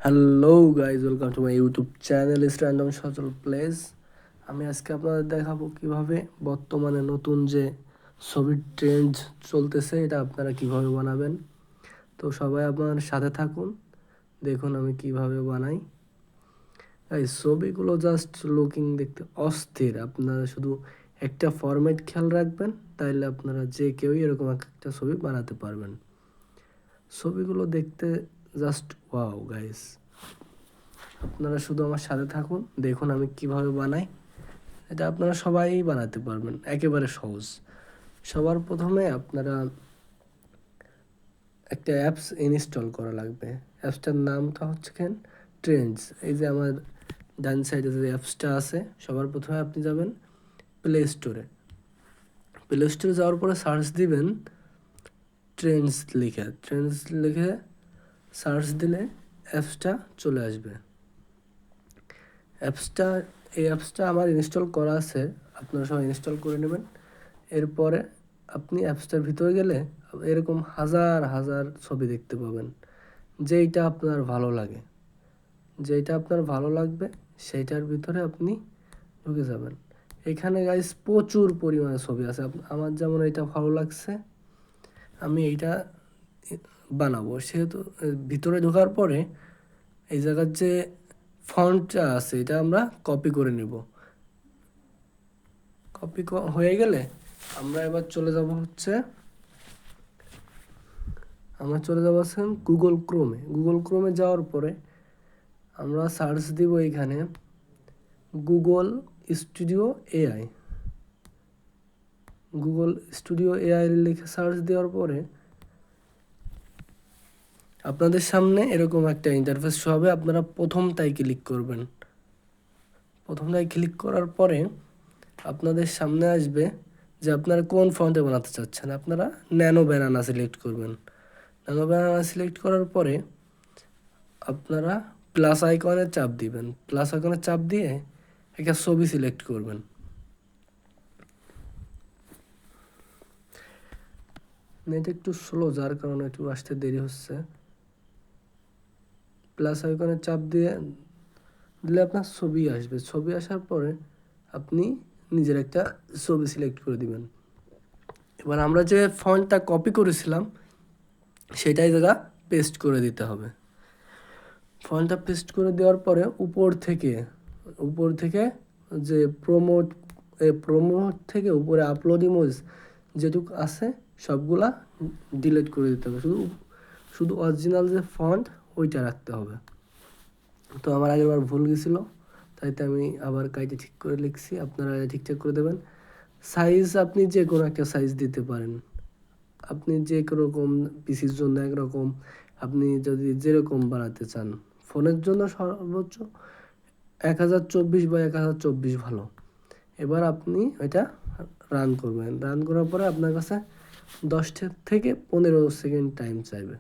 Hello guys, welcome to my YouTube channel is random সচল place. আমি আজকে আপনাদের দেখাবো কিভাবে বর্তমানে নতুন যে ছবির ট্রেন্ড চলতেছে এটা আপনারা কিভাবে বানাবেন। তো সবাই আপনার সাথে থাকুন, দেখুন আমি কিভাবে বানাই। এই ছবিগুলো জাস্ট লুকিং দেখতে অস্থির। আপনারা শুধু একটা ফরম্যাট খেয়াল রাখবেন, তাইলে আপনারা যে কেউই এরকম একটা ছবি বানাতে পারবেন। ছবিগুলো দেখতে জাস্ট ওয়াও গাইস। আপনারা শুধু আমার সাথে থাকুন, দেখুন আমি কিভাবে বানাই। এটা আপনারা সবাই বানাতে পারবেন, একেবারে সহজ। সবার প্রথমে আপনারা একটা অ্যাপস ইনস্টল করা লাগবে। অ্যাপসটার নামটা হচ্ছে ট্রেন্ডস। এই যে আমার ডান সাইডে যে অ্যাপসটা আছে, সবার প্রথমে আপনি যাবেন প্লে স্টোরে। প্লে স্টোরে যাওয়ার পরে সার্চ দিবেন ট্রেন্ডস লিখে সার্চ দিলে অ্যাপসটা চলে আসবে। অ্যাপসটা এই অ্যাপসটা আমার ইনস্টল করা আছে, আপনারা সবাই ইনস্টল করে নেবেন। এরপরে আপনি অ্যাপসটার ভিতরে গেলে এরকম হাজার হাজার ছবি দেখতে পাবেন। যেইটা আপনার ভালো লাগে, যেইটা আপনার ভালো লাগবে সেইটার ভিতরে আপনি ঢুকে যাবেন। এখানে গাইস প্রচুর পরিমাণে ছবি আছে। আমার যেমন এটা ভালো লাগছে, আমি এইটা বানাবো। সেহেতু ভিতরে ঢোকার পরে এই জায়গার যে ফন্টটা আছে এটা আমরা কপি করে নেব। কপি হয়ে গেলে আমরা এবার চলে যাব গুগল ক্রোমে যাওয়ার পরে আমরা সার্চ দিব এখানে Google studio AI. Google studio AI লিখে সার্চ দেওয়ার পরে আপনাদের সামনে এরকম একটা ইন্টারফেস শো হবে। আপনারা প্রথমটাই ক্লিক করবেন। প্রথমটায় ক্লিক করার পরে আপনাদের সামনে আসবে যে আপনারা কোন ফন্টে বানাতে চাচ্ছেন। আপনারা ন্যানো ব্যানানা সিলেক্ট করবেন। ন্যানো ব্যানানা সিলেক্ট করার পরে আপনারা প্লাস আইকনে চাপ দিবেন। প্লাস আইকনে চাপ দিয়ে একটা ছবি সিলেক্ট করবেন। নেট একটু স্লো, যার কারণে একটু আসতে দেরি হচ্ছে। প্লাস আইকনে চাপ দিলে আপনার ছবি আসবে। ছবি আসার পরে আপনি নিজের একটা ছবি সিলেক্ট করে দিবেন। এবার আমরা যে ফন্টটা কপি করেছিলাম সেটাই জায়গা পেস্ট করে দিতে হবে। ফন্টটা পেস্ট করে দেওয়ার পরে উপর থেকে যে প্রমোট থেকে উপরে আপলোড ইমেজ যেটুকু আছে সবগুলা ডিলিট করে দিতে হবে। শুধু অরিজিনাল যে ফন্ট ওইটা রাখতে হবে। তো আমার আগেরবার ভুল গেছিলো, তাইতে আমি আবার কাইটে ঠিক করে লিখছি। আপনারা ঠিকঠাক করে দেবেন। সাইজ আপনি যে কোনো একটা সাইজ দিতে পারেন। আপনি যে রকম পিসির জন্য একরকম, আপনি যদি যেরকম বানাতে চান। ফোনের জন্য সর্বোচ্চ 1024x1024 ভালো। এবার আপনি এটা রান করবেন। রান করার পরে আপনার কাছে 10 থেকে 15 সেকেন্ড টাইম চাইবে।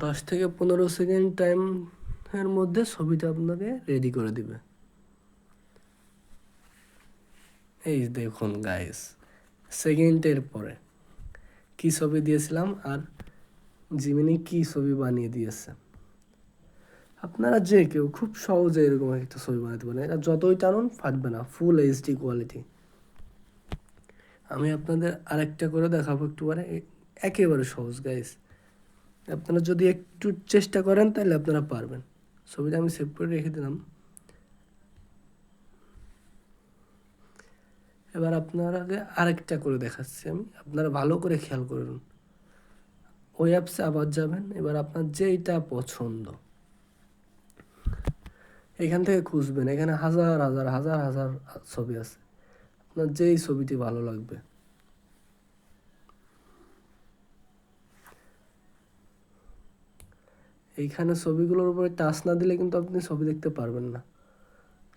10 থেকে 15 সেকেন্ড টাইমের মধ্যে ছবিটা আপনাকে রেডি করে দিবে। এই দেখুন গাইস, সেকেন্ডের পরে কি ছবি দিয়েছিলাম আর জিমিনি কি ছবি বানিয়ে দিয়েছে। আপনারা যে কেউ খুব সহজে এরকম একটা ছবি বানাতে পারেন। এটা যতই টানুন ফাটবে না, ফুল এইচডি কোয়ালিটি। আমি আপনাদের আরেকটা করে দেখাবো একটু পরে। একেবারে সহজ গাইস, আপনারা যদি একটু চেষ্টা করেন তাহলে আপনারা পারবেন। ছবিটা আমি সেভ করে রেখে দিলাম। এবার আপনারাকে আরেকটা করে দেখাচ্ছি আমি, আপনারা ভালো করে খেয়াল করুন। ওই অ্যাপসে আবার যাবেন। এবার আপনার যেইটা পছন্দ এখান থেকে খুঁজবেন। এখানে হাজার হাজার হাজার হাজার ছবি আছে, আপনার যেই ছবিটি ভালো লাগবে। এইখানে ছবিগুলোর উপরে টাচ না দিলে কিন্তু আপনি ছবি দেখতে পারবেন না।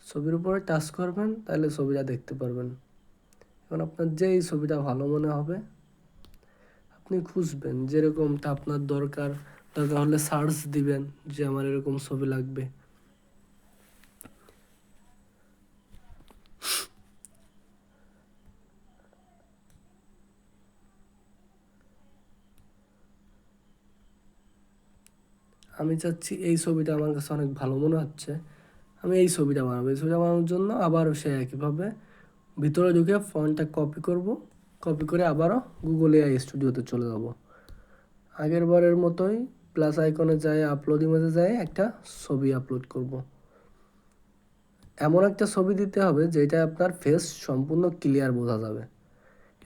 ছবির উপরে টাচ করবেন, তাহলে ছবিটা দেখতে পারবেন। এখন আপনার যেই ছবিটা ভালো মনে হবে আপনি খুঁজবেন, যেরকমটা আপনার দরকার হলে সার্চ দিবেন যে আমার এরকম ছবি লাগবে। আমি চাচ্ছি এই ছবিটা আমার কাছে অনেক ভালো মনে হচ্ছে, আমি এই ছবিটা বানাবো। এই ছবিটা বানানোর জন্য আবারও সে একইভাবে ভিতরে ঢুকে ফন্টটা কপি করব, কপি করে আবারও গুগল এআই স্টুডিওতে চলে যাব। আগের বারের মতোই প্লাস আইকনে যায়, আপলোড ইমেজে যায় একটা ছবি আপলোড করব। এমন একটা ছবি দিতে হবে যেটা আপনার ফেস সম্পূর্ণ ক্লিয়ার বোঝা যাবে।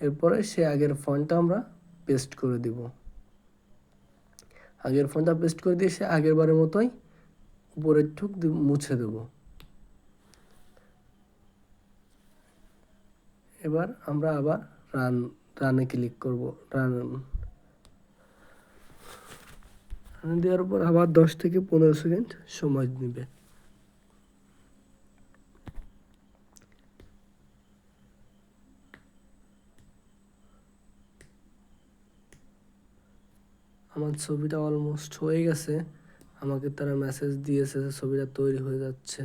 এরপরে সে আগের ফন্টটা আমরা পেস্ট করে দিব। আগের ফন্টটা পেস্ট করে দিয়ে সে আগের বারের মতোই উপরের ঠুক মুছে দেব। এবার আমরা আবার রানে ক্লিক করব। রান দেওয়ার পর আবার 10 থেকে 15 সেকেন্ড সময় নেবে। আমার ছবিটা অলমোস্ট হয়ে গেছে, আমাকে তারা মেসেজ দিয়েছে যে ছবিটা তৈরি হয়ে যাচ্ছে।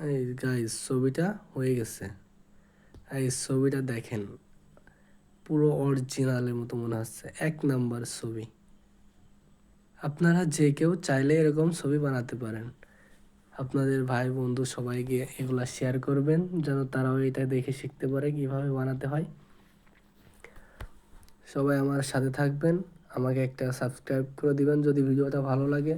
এই গাইস, ছবিটা হয়ে গেছে। এই ছবিটা দেখেন, পুরো অরিজিনালের মতো মনে হচ্ছে, 1 নাম্বার ছবি। আপনারা যে কেউ চাইলে এরকম ছবি বানাতে পারেন। আপনাদের ভাই বন্ধু সবাইকে এগুলা শেয়ার করবেন যেন তারাও এটা দেখে শিখতে পারে কিভাবে বানাতে হয়। সবাই আমার সাথে থাকবেন, আমাকে একটা সাবস্ক্রাইব করে দিবেন যদি ভিডিওটা ভালো লাগে।